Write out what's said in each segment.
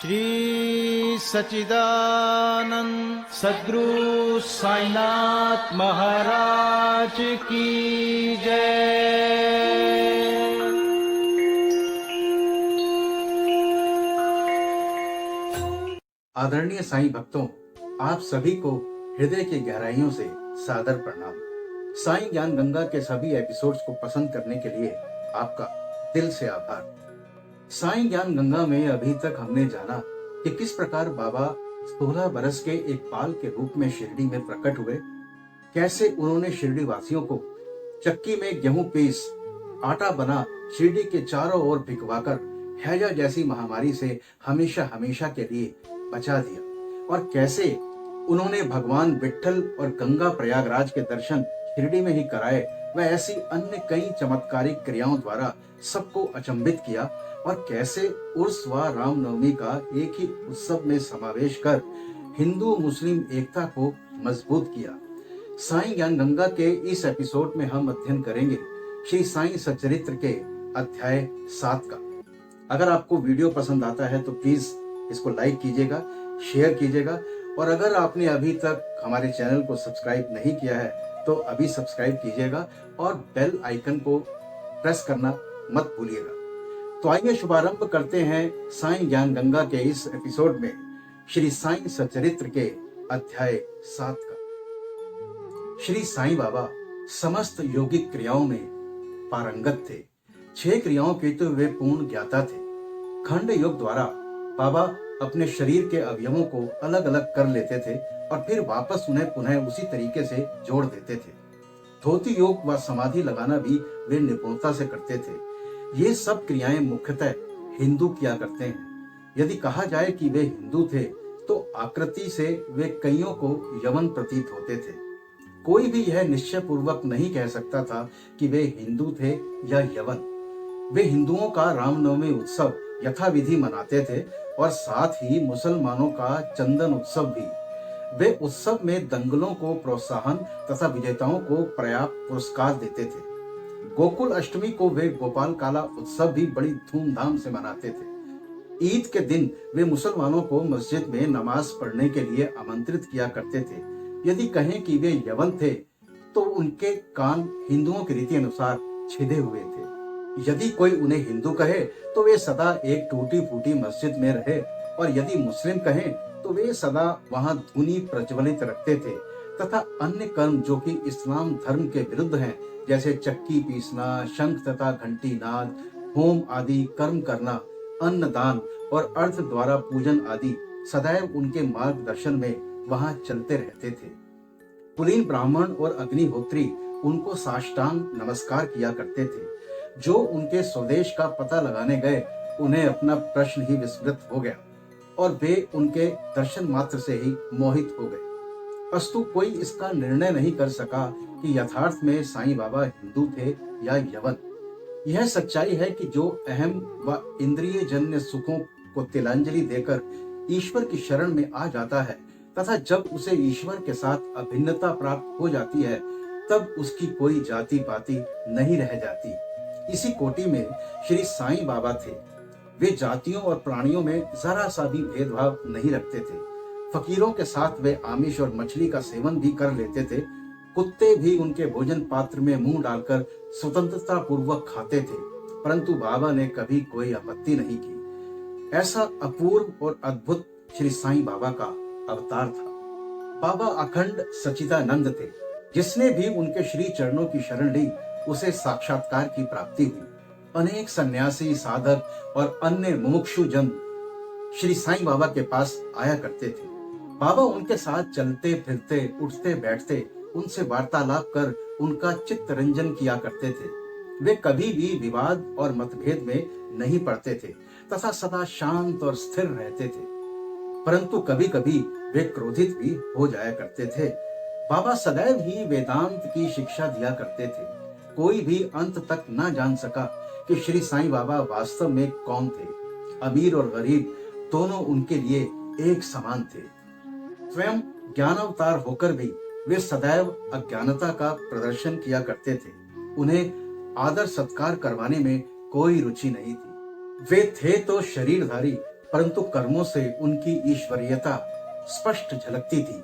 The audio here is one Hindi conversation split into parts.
श्री सच्चिदानंद सद्गुरु साईनाथ महाराज की जय। आदरणीय साईं भक्तों, आप सभी को हृदय की गहराइयों से सादर प्रणाम। साईं ज्ञान गंगा के सभी एपिसोड्स को पसंद करने के लिए आपका दिल से आभार। साईं ज्ञान गंगा में अभी तक हमने जाना कि किस प्रकार बाबा 16 बरस के एक बाल के रूप में शिरडी में प्रकट हुए, कैसे उन्होंने शिरडी वासियों को चक्की में गेहूं पीस आटा बना शिरडी के चारों ओर बिकवाकर हैजा जैसी महामारी से हमेशा हमेशा के लिए बचा दिया, और कैसे उन्होंने भगवान विट्ठल और गंगा प्रयागराज के दर्शन शिरडी में ही कराए व ऐसी अन्य कई चमत्कारिक क्रियाओं द्वारा सबको अचंभित किया, और कैसे उर्स व रामनवमी का एक ही उत्सव में समावेश कर हिंदू मुस्लिम एकता को मजबूत किया। साईं ज्ञान गंगा के इस एपिसोड में हम अध्ययन करेंगे श्री साईं सच्चरित्र के अध्याय 7 का। अगर आपको वीडियो पसंद आता है तो प्लीज इसको लाइक कीजिएगा, शेयर कीजिएगा, और अगर आपने अभी तक हमारे चैनल को सब्सक्राइब नहीं किया है तो अभी सब्सक्राइब कीजिएगा और बेल आइकन को प्रेस करना मत भूलिएगा। तो आइए शुभारंभ करते हैं साईं ज्ञान गंगा के इस एपिसोड में श्री साईं सच्चरित्र के अध्याय 7 का। श्री साईं बाबा समस्त योगिक क्रियाओं में पारंगत थे। 6 क्रियाओं के तो वे पूर्ण ज्ञाता थे। खंड योग द्वारा बाबा अपने शरीर के अवयवों को अलग अलग कर लेते थे और फिर वापस उन्हें पुनः उसी तरीके से जोड़ देते थे। धोती योग व समाधि लगाना भी वे निपुणता से करते थे। ये सब क्रियाएं मुख्यतः हिंदू किया करते हैं। यदि कहा जाए कि वे हिंदू थे तो आकृति से वे कईयों को यवन प्रतीत होते थे। कोई भी यह निश्चय पूर्वक नहीं कह सकता था कि वे हिंदू थे या यवन। वे हिंदुओं का रामनवमी उत्सव यथाविधि मनाते थे और साथ ही मुसलमानों का चंदन उत्सव भी। वे उत्सव में दंगलों को प्रोत्साहन तथा विजेताओं को पर्याप्त पुरस्कार देते थे। गोकुल अष्टमी को वे गोपाल काला उत्सव भी बड़ी धूमधाम से मनाते थे। ईद के दिन वे मुसलमानों को मस्जिद में नमाज पढ़ने के लिए आमंत्रित किया करते थे। यदि कहें कि वे यवन थे तो उनके कान हिंदुओं की रीति अनुसार छिदे हुए थे। यदि कोई उन्हें हिंदू कहे तो वे सदा एक टूटी फूटी मस्जिद में रहे, और यदि मुस्लिम कहें तो वे सदा वहां धुनी प्रज्वलित रखते थे तथा अन्य कर्म जो कि इस्लाम धर्म के विरुद्ध हैं, जैसे चक्की पीसना, शंख तथा घंटी नाद, होम आदि कर्म करना, अन्न दान और अर्थ द्वारा पूजन आदि सदैव उनके मार्गदर्शन में वहां चलते रहते थे। कुलीन ब्राह्मण और अग्निहोत्री उनको साष्टांग नमस्कार किया करते थे। जो उनके स्वदेश का पता लगाने गए उन्हें अपना प्रश्न ही विस्मृत हो गया और वे उनके दर्शन मात्र से ही मोहित हो गए। अस्तु कोई इसका निर्णय नहीं कर सका कि यथार्थ में साईं बाबा हिंदू थे या यवन। यह सच्चाई है कि जो अहम व इंद्रिय जन्य सुखों को तिलांजलि देकर ईश्वर की शरण में आ जाता है तथा जब उसे ईश्वर के साथ अभिन्नता प्राप्त हो जाती है तब उसकी कोई जाति पाति नहीं रह जाती। इसी कोटि में श्री साईं बाबा थे। वे जातियों और प्राणियों में जरा सा भी भेदभाव नहीं रखते थे। फकीरों के साथ वे आमिष और मछली का सेवन भी कर लेते थे। कुत्ते भी उनके भोजन पात्र में मुंह डालकर स्वतंत्रता पूर्वक खाते थे, परंतु बाबा ने कभी कोई आपत्ति नहीं की। ऐसा अपूर्व और अद्भुत श्री साईं बाबा का अवतार था। बाबा अखंड सच्चिदानंद थे। जिसने भी उनके श्री चरणों की शरण ली उसे साक्षात्कार की प्राप्ति हुई। अनेक सन्यासी, साधक और अन्य मुमुक्षु जन श्री साईं बाबा के पास आया करते थे। बाबा उनके साथ चलते फिरते, उठते बैठते, उनसे वार्तालाप कर उनका चित्त रंजन किया करते थे। वे कभी भी विवाद और मतभेद में नहीं पड़ते थे तथा सदा शांत और स्थिर रहते थे, परंतु कभी कभी वे क्रोधित भी हो जाया करते थे। बाबा सदैव ही वेदांत की शिक्षा दिया करते थे। कोई भी अंत तक न जान सका कि श्री साईं बाबा वास्तव में कौन थे। अमीर और गरीब दोनों उनके लिए एक समान थे। स्वयं ज्ञानावतार होकर भी वे सदैव अज्ञानता का प्रदर्शन किया करते थे। उन्हें आदर सत्कार करवाने में कोई रुचि नहीं थी। वे थे तो शरीरधारी, परंतु कर्मों से उनकी ईश्वरीयता स्पष्ट झलकती थी।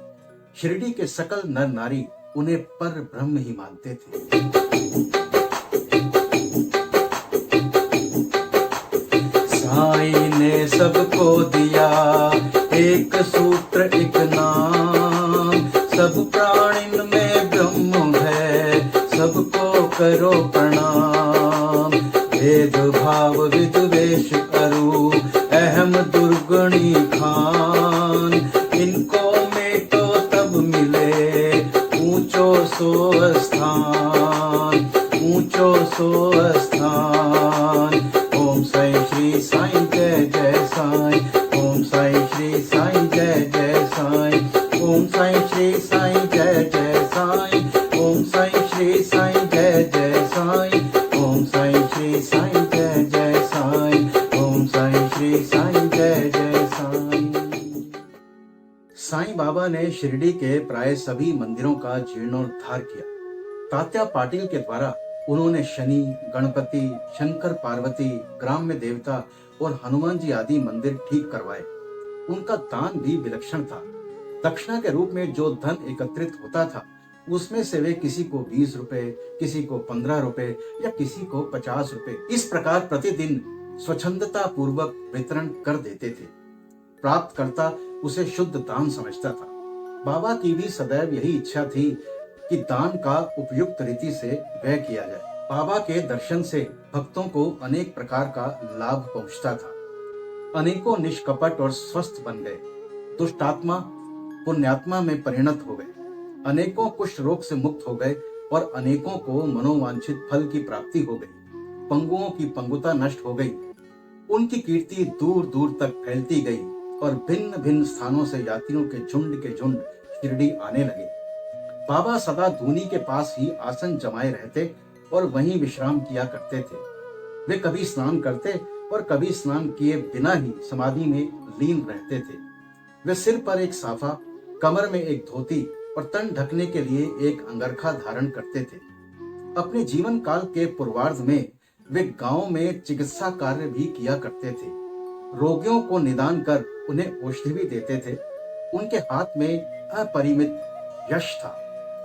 शिरडी के सकल नर नारी उन्हें पर ब्रह्म ही मानते थे। साईं ने सबको दिया एक सूत्र एक नाम, सब प्राणिन में ब्रह्म है, सबको करो प्रणाम। भेद भाव विद्वेष अरु अहम दुर्गुणी खान, इनको में तो तब मिले ऊंचो सो स्थान, ऊंचो सो स्थान। ओम साईं श्री साईं जय जय साईं, ओम साईं श्री साईं जय जय साईं, ओम साईं श्री साईं जय जय साईं, ओम साईं श्री साईं जय जय साईं, ओम साईं श्री साईं जय जय साईं, ओम साईं श्री साईं जय जय साईं। साईं बाबा ने शिरडी के प्राय सभी मंदिरों का जीर्णोद्धार किया। तात्या पाटिल के द्वारा उन्होंने शनि, गणपति, शंकर पार्वती, ग्राम्य देवता और हनुमान जी आदि मंदिर ठीक करवाए। उनका दान भी विलक्षण था। दक्षिणा के रूप में जो धन एकत्रित होता था, उसमें से वे किसी को 20 रुपए, किसी को 15 रुपए या किसी को 50 रुपए, इस प्रकार प्रतिदिन स्वच्छंदता पूर्वक वितरण कर देते थे। प्राप्तकर्ता उसे शुद्ध दान समझता था। बाबा की भी सदैव यही इच्छा थी कि दान का उपयुक्त रीति से व्यय किया जाए। बाबा के दर्शन से भक्तों को अनेक प्रकार का लाभ पहुंचता था। अनेकों निष्कपट और स्वस्थ बन गए, दुष्टात्मा पुण्यात्मा में परिणत हो गए, अनेकों कुष्ठ रोग से मुक्त हो गए और अनेकों को मनोवांछित फल की प्राप्ति हो गई। पंगुओं की पंगुता नष्ट हो गई। उनकी कीर्ति दूर दूर तक फैलती गई और भिन्न भिन्न स्थानों से यात्रियों के झुंड शिरडी आने लगे। बाबा सदा धूनी के पास ही आसन जमाए रहते और वहीं विश्राम किया करते थे। वे कभी स्नान करते और कभी स्नान किए बिना ही समाधि में लीन रहते थे। वे सिर पर एक साफा, कमर में एक धोती और तन ढकने के लिए एक अंगरखा धारण करते थे। अपने जीवन काल के पूर्वार्ध में वे गांव में चिकित्सा कार्य भी किया करते थे। रोगियों को निदान कर उन्हें औषधि भी देते थे। उनके हाथ में अपरिमित यश था।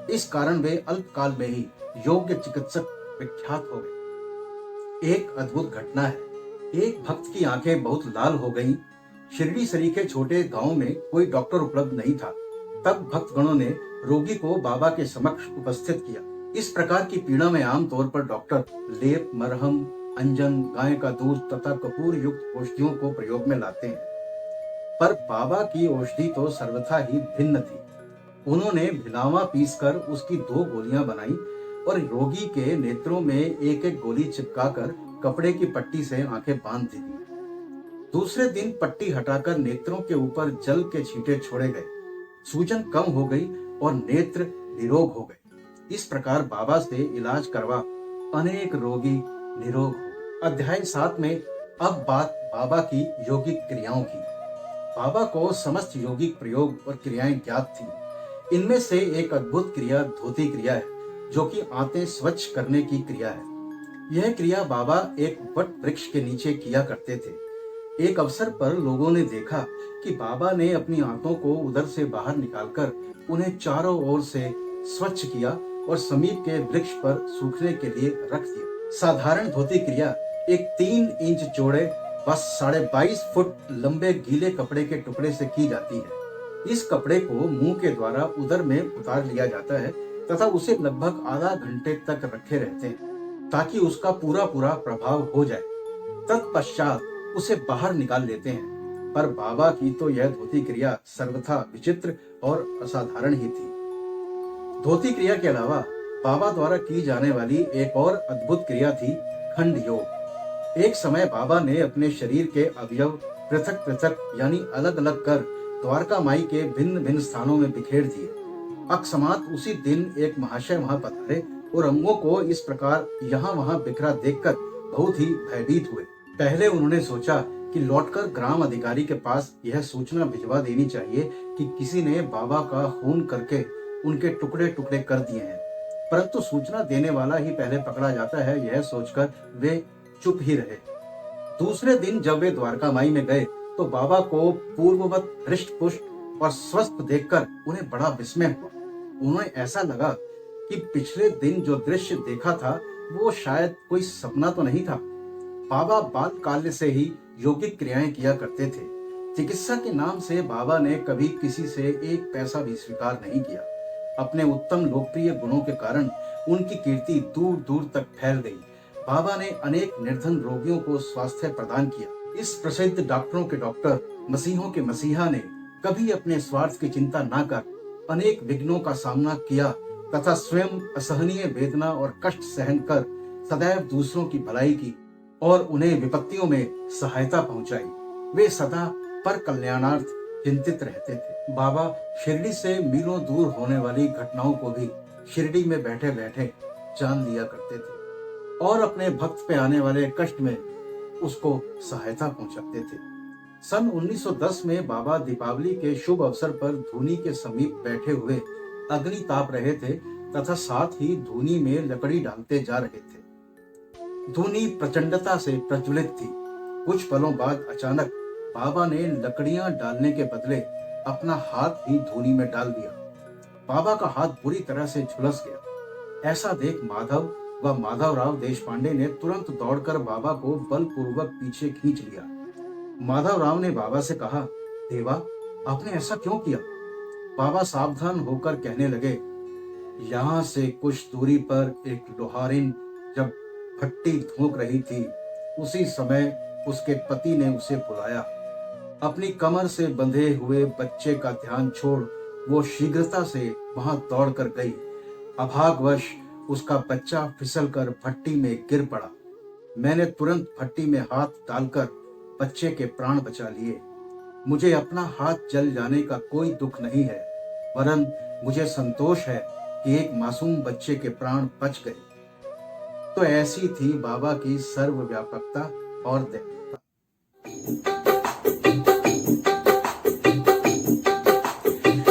इस कारण वे अल्पकाल में ही योग्य चिकित्सक विख्यात हो गए। एक अद्भुत घटना है। एक भक्त की आंखें बहुत लाल हो गईं। शिरडी सरीखे छोटे गांव में कोई डॉक्टर उपलब्ध नहीं था। तब भक्तगणों ने रोगी को बाबा के समक्ष उपस्थित किया। इस प्रकार की पीड़ा में आमतौर पर डॉक्टर लेप, मरहम, अंजन, गाय का दूध तथा कपूर युक्त औषधियों को प्रयोग में लाते हैं, पर बाबा की औषधि तो सर्वथा ही भिन्न थी। उन्होंने भिलावा पीसकर उसकी 2 गोलियां बनाई और रोगी के नेत्रों में एक एक गोली चिपकाकर कपड़े की पट्टी से आंखें बांध दी। दूसरे दिन पट्टी हटाकर नेत्रों के ऊपर जल के छींटे छोड़े गए। सूजन कम हो गई और नेत्र निरोग हो गए। इस प्रकार बाबा से इलाज करवा अनेक रोगी निरोग हो। अध्याय 7 में अब बात बाबा की योगिक क्रियाओं की। बाबा को समस्त योगिक प्रयोग और क्रियाएं ज्ञात थी। इनमें से एक अद्भुत क्रिया धोती क्रिया है, जो कि आंतें स्वच्छ करने की क्रिया है। यह क्रिया बाबा एक वट वृक्ष के नीचे किया करते थे। एक अवसर पर लोगों ने देखा कि बाबा ने अपनी आंतों को उधर से बाहर निकालकर उन्हें चारों ओर से स्वच्छ किया और समीप के वृक्ष पर सूखने के लिए रख दिया। साधारण धोती क्रिया एक 3 इंच चौड़े बस 22.5 फुट लंबे गीले कपड़े के टुकड़े से की जाती है। इस कपड़े को मुंह के द्वारा उदर में उतार लिया जाता है तथा उसे लगभग आधा घंटे तक रखे रहते हैं ताकि उसका पूरा प्रभाव हो जाए। तत्पश्चात उसे बाहर निकाल लेते हैं। पर बाबा की तो यह धोती क्रिया सर्वथा विचित्र और असाधारण ही थी। धोती क्रिया के अलावा बाबा द्वारा की जाने वाली एक और अद्भुत क्रिया थी खंड योग। एक समय बाबा ने अपने शरीर के अवयव पृथक पृथक यानी अलग अलग कर द्वारका माई के भिन्न भिन्न स्थानों में बिखेर दिए। अकस्मात उसी दिन एक महाशय वहां पधारे और अंगों को इस प्रकार यहाँ वहां बिखरा देखकर बहुत ही भयभीत हुए। पहले उन्होंने सोचा कि लौटकर ग्राम अधिकारी के पास यह सूचना भिजवा देनी चाहिए कि किसी ने बाबा का खून करके उनके टुकड़े टुकड़े कर दिए हैं, परंतु सूचना देने वाला ही पहले पकड़ा जाता है, यह सोचकर वे चुप ही रहे। दूसरे दिन जब वे द्वारका माई में गए तो तो बाबा को पूर्ववत हृष्ट पुष्ट और स्वस्थ देखकर उन्हें बड़ा विस्मय हुआ। उन्हें ऐसा लगा कि पिछले दिन जो दृश्य देखा था वो शायद कोई सपना तो नहीं था। बाबा बालकाल से ही योगिक क्रियाएं किया करते थे। चिकित्सा के नाम से बाबा ने कभी किसी से एक पैसा भी स्वीकार नहीं किया। अपने उत्तम लोकप्रिय गुणों के कारण उनकी कीर्ति दूर दूर तक फैल गई। बाबा ने अनेक निर्धन रोगियों को स्वास्थ्य प्रदान किया। इस प्रसिद्ध डॉक्टरों के डॉक्टर, मसीहों के मसीहा ने कभी अपने स्वार्थ की चिंता न कर अनेक विघ्नों का सामना किया तथा स्वयं असहनीय वेदना और कष्ट सहन कर सदैव दूसरों की भलाई की और उन्हें विपत्तियों में सहायता पहुंचाई। वे सदा पर कल्याणार्थ चिंतित रहते थे। बाबा शिरडी से मीलों दूर होने वाली घटनाओं को भी शिरडी में बैठे बैठे जान लिया करते थे और अपने भक्त पे आने वाले कष्ट में उसको सहायता पहुंचाते थे। सन 1910 में बाबा दीपावली के शुभ अवसर पर धूनी के समीप बैठे हुए अग्नि ताप रहे थे तथा साथ ही धूनी में लकड़ी डालते जा रहे थे। धूनी प्रचंडता से प्रज्वलित थी। कुछ पलों बाद अचानक बाबा ने लकड़ियां डालने के बदले अपना हाथ ही धूनी में डाल दिया। बाबा का हाथ बुरी तरह से झुलस गया। ऐसा देख माधव व माधवराव देशपांडे ने तुरंत दौड़कर बाबा को बलपूर्वक पीछे खींच लिया। माधवराव ने बाबा से कहा, देवा, आपने ऐसा क्यों किया? बाबा सावधान होकर कहने लगे, यहाँ से कुछ दूरी पर एक लोहारिन जब भट्टी धोंक रही थी, उसी समय उसके पति ने उसे बुलाया। अपनी कमर से बंधे हुए बच्चे का ध्यान छोड़ वो शीघ्रता से वहां दौड़कर गई। अभागवश उसका बच्चा फिसलकर भट्टी में गिर पड़ा। मैंने तुरंत भट्टी में हाथ डालकर बच्चे के प्राण बचा लिए। मुझे अपना हाथ जल जाने का कोई दुख नहीं है, वरन मुझे संतोष है कि एक मासूम बच्चे के प्राण बच गए। तो ऐसी थी बाबा की सर्वव्यापकता और दैवता।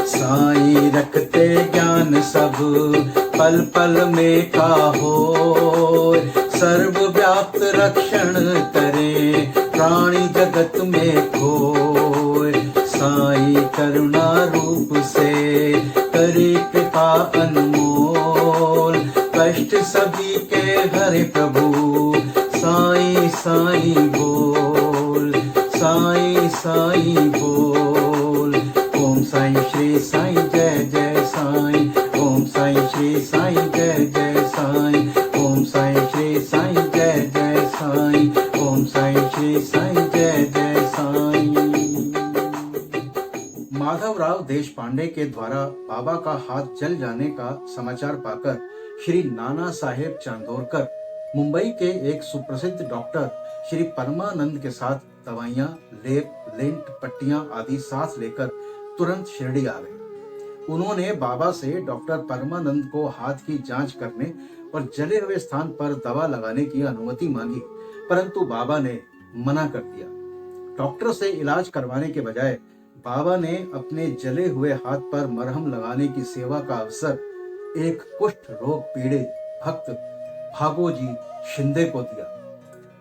साईं रखते ज्ञान सब पल पल में काहो, सर्वव्याप्त रक्षण करे प्राणी जगत में खोए। साईं करुणा रूप से करे कृपा अनमोल, कष्ट सभी के हरे प्रभु साईं साईं बोल, साईं साईं बोल। ओम साईं श्री साईं जय जय साईं, ओम साईं श्री साईं जय जय साईं, ओम साईं श्री साईं जय जय साईं, ओम साईं श्री साईं जय जय साईं। माधवराव देशपांडे के द्वारा बाबा का हाथ जल जाने का समाचार पाकर श्री नाना साहेब चांदोरकर मुंबई के एक सुप्रसिद्ध डॉक्टर श्री परमानंद के साथ दवाइयां, लेप, लिंट, पट्टियां आदि साथ लेकर तुरंत शिरडी आ गए। उन्होंने बाबा से डॉक्टर परमानंद को हाथ की जांच करने और जले हुए स्थान पर दवा लगाने की अनुमति मांगी, परंतु बाबा ने मना कर दिया। डॉक्टर से इलाज करवाने के बजाय बाबा ने अपने जले हुए हाथ पर मरहम लगाने की सेवा का अवसर एक कुष्ठ रोग पीड़ित भक्त भागोजी शिंदे को दिया।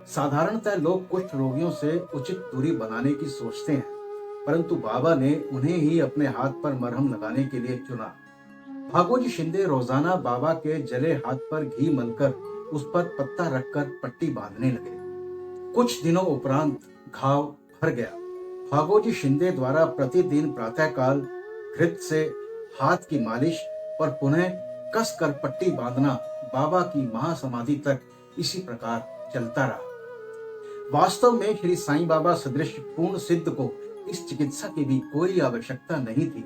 साधारणतः लोग कुष्ठ रोगियों से उचित दूरी बनाने की सोचते हैं, परंतु बाबा ने उन्हें ही अपने हाथ पर मरहम लगाने के लिए चुना। भागोजी शिंदे रोजाना बाबा के जले हाथ पर घी मलकर उस पर पत्ता रखकर पट्टी बांधने लगे। कुछ दिनों उपरांत घाव भर गया। भागोजी शिंदे द्वारा प्रतिदिन प्रातःकाल घृत से हाथ की मालिश और पुनः कसकर पट्टी बांधना बाबा की महासमाधि तक इसी प्रकार चलता रहा। वास्तव में श्री साईं बाबा सदृश पूर्ण सिद्ध को इस चिकित्सा की भी कोई आवश्यकता नहीं थी,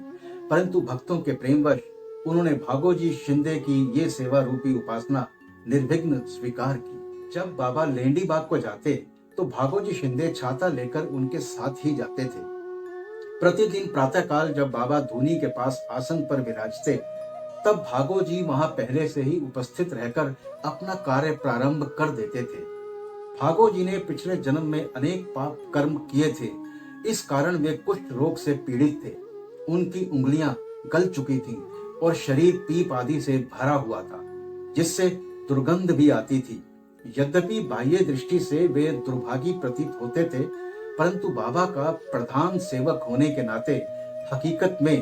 परंतु भक्तों के प्रेमवश उन्होंने भागोजी शिंदे की ये सेवा रूपी उपासना निर्विघ्न स्वीकार की। जब बाबा लेंडी बाग को जाते तो भागोजी शिंदे छाता लेकर उनके साथ ही जाते थे। प्रतिदिन प्रातःकाल जब बाबा धूनी के पास आसन पर विराजते, तब भागोजी वहां पहले से ही उपस्थित रहकर अपना कार्य प्रारंभ कर देते थे। भागोजी ने पिछले जन्म में अनेक पाप कर्म किए थे, इस कारण वे कुष्ठ रोग से पीड़ित थे। उनकी उंगलियां गल चुकी थीं और शरीर पीप आदि से भरा हुआ था, जिससे दुर्गंध भी आती थी। यद्यपि बाह्य दृष्टि से वे दुर्भागी प्रतीत होते थे, परंतु बाबा का प्रधान सेवक होने के नाते हकीकत में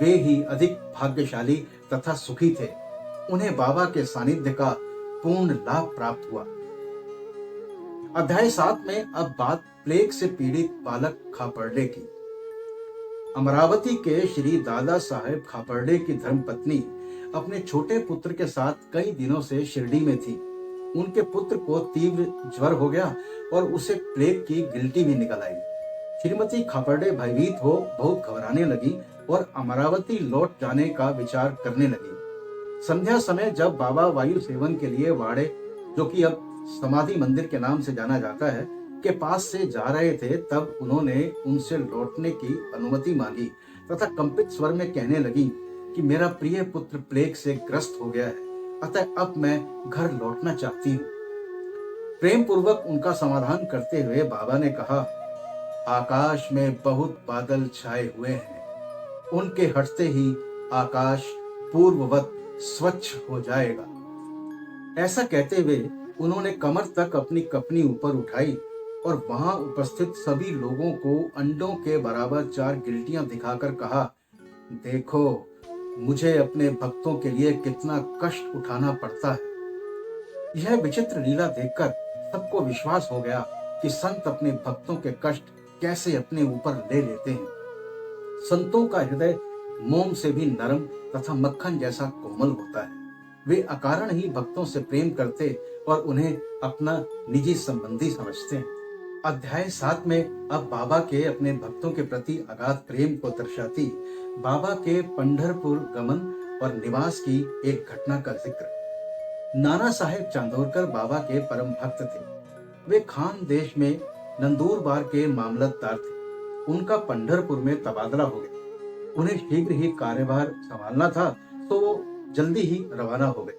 वे ही अधिक भाग्यशाली तथा सुखी थे। उन्हें बाबा के सानिध्य का पूर्ण लाभ प्राप्त हुआ। अध्याय 7 में अब बात प्लेग से पीड़ित बालक खापर्डे की। अमरावती के श्री दादा साहेब खापर्डे की धर्मपत्नी अपने छोटे पुत्र के साथ कई दिनों से शिरडी में थी। उनके पुत्र को तीव्र ज्वर हो गया और उसे प्लेग की गिल्टी भी निकल आई। श्रीमती खापर्डे भयभीत हो बहुत घबराने लगी और अमरावती लौट जाने का विचार करने लगी। संध्या समय जब बाबा वायु सेवन के लिए वाड़े, जो कि अब समाधि मंदिर के नाम से जाना जाता है, के पास से जा रहे थे, तब उन्होंने उनसे लौटने की अनुमति मांगी तथा कंपित स्वर में कहने लगी कि मेरा प्रिय पुत्र प्लेग से ग्रस्त हो गया है, अतः अब मैं घर लौटना चाहती हूँ। प्रेम पूर्वक उनका समाधान करते हुए बाबा ने कहा, आकाश में बहुत बादल छाए हुए हैं, उनके हटते ही आकाश पूर्ववत स्वच्छ हो जाएगा। ऐसा कहते हुए उन्होंने कमर तक अपनी कपनी ऊपर उठाई और वहां उपस्थित सभी लोगों को अंडों के बराबर 4 गिल्टियां दिखाकर कहा, देखो मुझे अपने भक्तों के लिए कितना कष्ट उठाना पड़ता है। यह विचित्र लीला देखकर सबको विश्वास हो गया कि संत अपने भक्तों के कष्ट कैसे अपने ऊपर ले लेते हैं। संतों का हृदय मोम से भी नरम तथा मक्खन जैसा कोमल होता है। वे अकारण ही भक्तों से प्रेम करते और उन्हें अपना निजी संबंधी समझते हैं। अध्याय 7 में अब बाबा के अपने भक्तों के प्रति अगाध प्रेम को दर्शाती बाबा के पंढरपुर गमन और निवास की एक घटना का जिक्र। नाना साहेब चांदोरकर बाबा के परम भक्त थे। वे खान देश में नंदुरबार के मामलतदार थे। उनका पंढरपुर में तबादला हो गया। उन्हें शीघ्र ही कार्यभार संभालना था, तो वो जल्दी ही रवाना हो गए।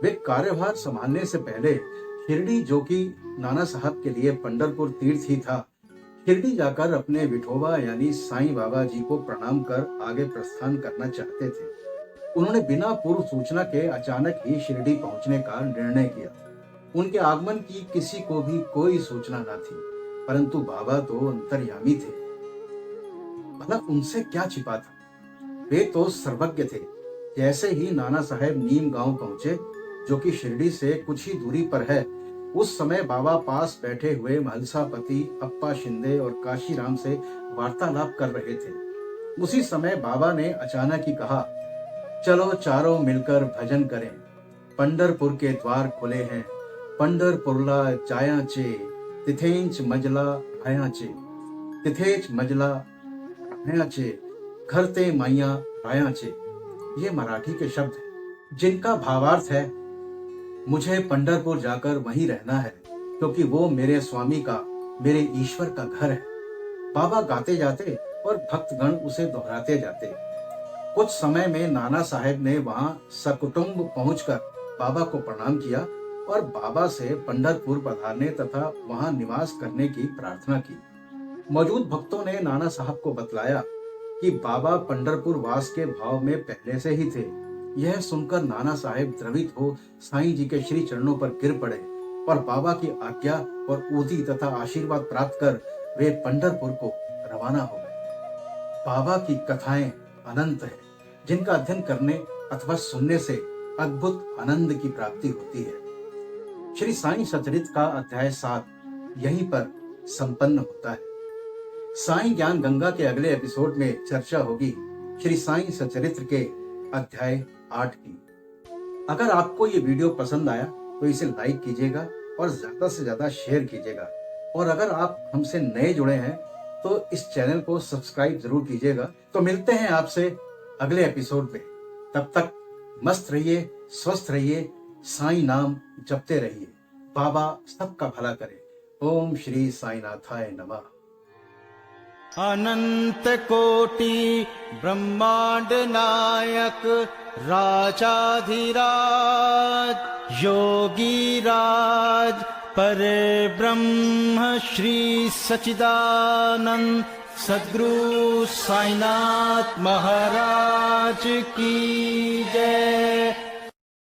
वे कार्यभार संभालने से पहले शिरडी, जो कि नाना साहब के लिए पंढरपुर तीर्थ ही था, शिरडी जाकर अपने विठोबा यानी साईं बाबा जी को प्रणाम कर आगे प्रस्थान करना चाहते थे। उन्होंने बिना पूर्व सूचना के अचानक ही शिरडी पहुंचने का निर्णय किया। उनके आगमन की किसी को भी कोई सूचना न थी, परंतु बाबा तो अंतर्यामी थे। भला उनसे क्या छिपा था? वे तो सर्वज्ञ थे। जैसे ही नाना साहेब नीम गांव पहुंचे, जो कि शिरडी से कुछ ही दूरी पर है, उस समय बाबा पास बैठे हुए महलसापति अप्पा शिंदे और काशीराम से वार्तालाप कर रहे थे। उसी समय बाबा ने अचानक ही कहा, चलो चारों मिलकर भजन करें। पंढरपुर के द्वार खुले हैं, पंढरपुरला जायाचे, तिथेंच मजला आयाचे, तिथेच मजला आयाचे, घरते माइया रायाचे। ये मराठी के शब्द हैं, जिनका भावार्थ है, मुझे पंढरपुर जाकर वहीं रहना है, क्योंकि वो मेरे स्वामी का, मेरे ईश्वर का घर है। बाबा गाते जाते और भक्तगण उसे दोहराते जाते। कुछ समय में नाना साहेब ने वहां सकुटुंब पहुंचकर बाबा को प्रणाम किया और बाबा से पंढरपुर पधारने तथा वहां निवास करने की प्रार्थना की। मौजूद भक्तों ने नाना साहब को बतलाया कि बाबा पंढरपुर वास के भाव में पहले से ही थे। यह सुनकर नाना साहेब द्रवित हो साईं जी के श्री चरणों पर गिर पड़े और बाबा की आज्ञा और ऊदी तथा आशीर्वाद प्राप्त कर वे पंढरपुर को रवाना हो गए। बाबा की कथाएं अनंत है, जिनका अध्ययन करने अथवा सुनने से अद्भुत आनंद की प्राप्ति होती है। श्री साईं सचरित्र का अध्याय 7 यहीं पर संपन्न होता है। साईं ज्ञान गंगा के अगले एपिसोड में चर्चा होगी श्री साईं सचरित्र के अध्याय 8 की। अगर आपको ये वीडियो पसंद आया तो इसे लाइक कीजिएगा और ज्यादा से ज्यादा शेयर कीजिएगा। और अगर आप हमसे नए जुड़े हैं तो इस चैनल को सब्सक्राइब जरूर कीजिएगा। तो मिलते हैं आपसे अगले एपिसोड में। तब तक मस्त रहिए, स्वस्थ रहिए, साईं नाम जपते रहिए। बाबा सबका भला करे। ओम श्री साईनाथाय नमः। अनंत कोटि ब्रह्मांड नायक राजाधिराज योगी राज पर ब्रह्म श्री सच्चिदानंद सद्गुरु साईनाथ महाराज की जय।